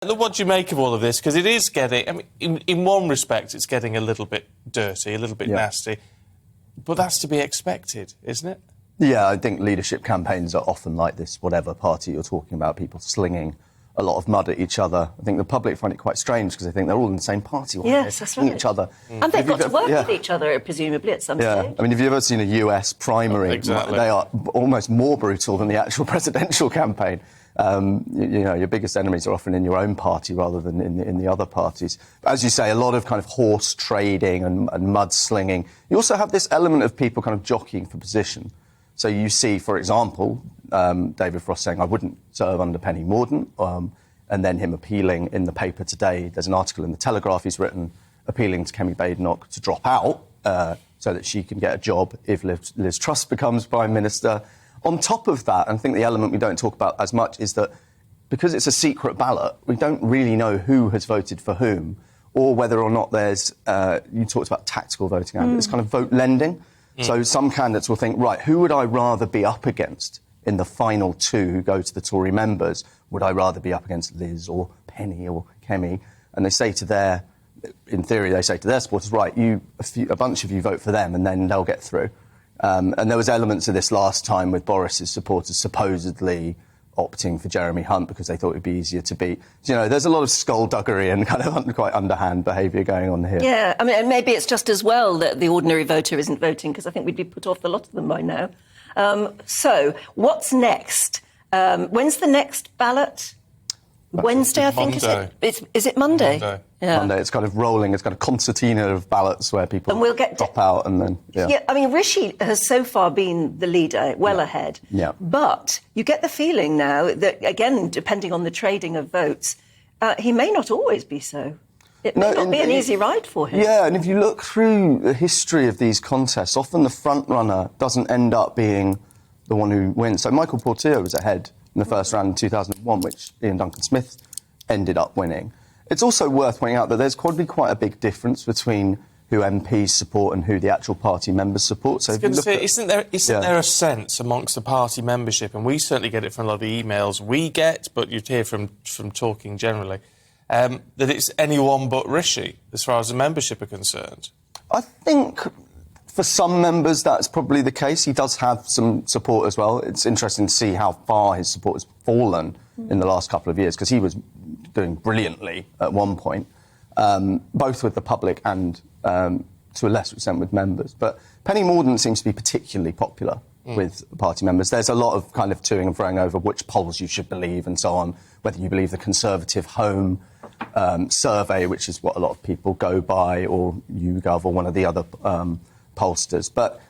What do you make of all of this? Because it is getting... I mean, in one respect, it's getting a little bit dirty, a little bit nasty. But that's to be expected, isn't it? Yeah, I think leadership campaigns are often like this, whatever party you're talking about, people slinging a lot of mud at each other. I think the public find it quite strange because they think they're all in the same party. Yes, that's right. Each other. And they've got to work with each other, presumably, at some stage. I mean, have you ever seen a US primary? Exactly. They are almost more brutal than the actual presidential campaign. Your biggest enemies are often in your own party rather than in the other parties. As you say, a lot of kind of horse trading and mudslinging. You also have this element of people kind of jockeying for position. So you see, for example, David Frost saying, I wouldn't serve under Penny Mordaunt, and then him appealing in the paper today. There's an article in The Telegraph he's written appealing to Kemi Badenoch to drop out so that she can get a job if Liz Truss becomes Prime Minister. On top of that, and I think the element we don't talk about as much is that because it's a secret ballot, we don't really know who has voted for whom or whether or not there's, you talked about tactical voting, and it's kind of vote lending. So some candidates will think, right, who would I rather be up against in the final two who go to the Tory members? Would I rather be up against Liz or Penny or Kemi? And they say to their, in theory, they say to their supporters, right, a bunch of you vote for them and then they'll get through. And there was elements of this last time with Boris's supporters supposedly opting for Jeremy Hunt because they thought it would be easier to beat. You know, there's a lot of skullduggery and kind of quite underhand behaviour going on here. Yeah, I mean, and maybe it's just as well that the ordinary voter isn't voting, because I think we'd be put off a lot of them by now. So, what's next? When's the next ballot? Wednesday, I think, Monday. Is it Monday? Monday. Yeah. Monday, it's kind of rolling, it's kind of concertina of ballots where people drop out and then... Yeah, I mean, Rishi has so far been the leader, well ahead. Yeah. But you get the feeling now that, again, depending on the trading of votes, he may not always be so. It may not be an easy ride for him. Yeah, and if you look through the history of these contests, often the frontrunner doesn't end up being the one who wins. So Michael Portillo was ahead in the first round in 2001, which Ian Duncan Smith ended up winning. It's also worth pointing out that there's probably quite a big difference between who MPs support and who the actual party members support. So isn't there a sense amongst the party membership, and we certainly get it from a lot of the emails we get, but you'd hear from talking generally, that it's anyone but Rishi, as far as the membership are concerned? I think for some members that's probably the case. He does have some support as well. It's interesting to see how far his support has fallen in the last couple of years, because he was doing brilliantly at one point, both with the public and, to a lesser extent, with members. But Penny Mordaunt seems to be particularly popular with party members. There's a lot of kind of toing and froing over which polls you should believe and so on, whether you believe the Conservative Home survey, which is what a lot of people go by, or YouGov or one of the other pollsters. But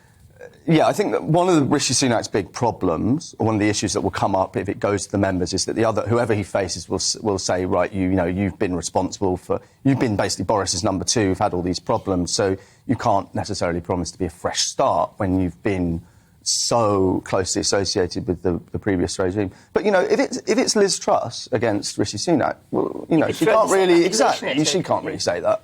yeah, I think that one of the Rishi Sunak's big problems, or one of the issues that will come up if it goes to the members, is that whoever he faces will say, right, you've been responsible you've been basically Boris's number two, you've had all these problems, so you can't necessarily promise to be a fresh start when you've been so closely associated with the previous regime. But, if it's Liz Truss against Rishi Sunak, well, she can't really... Exactly, she can't really say that.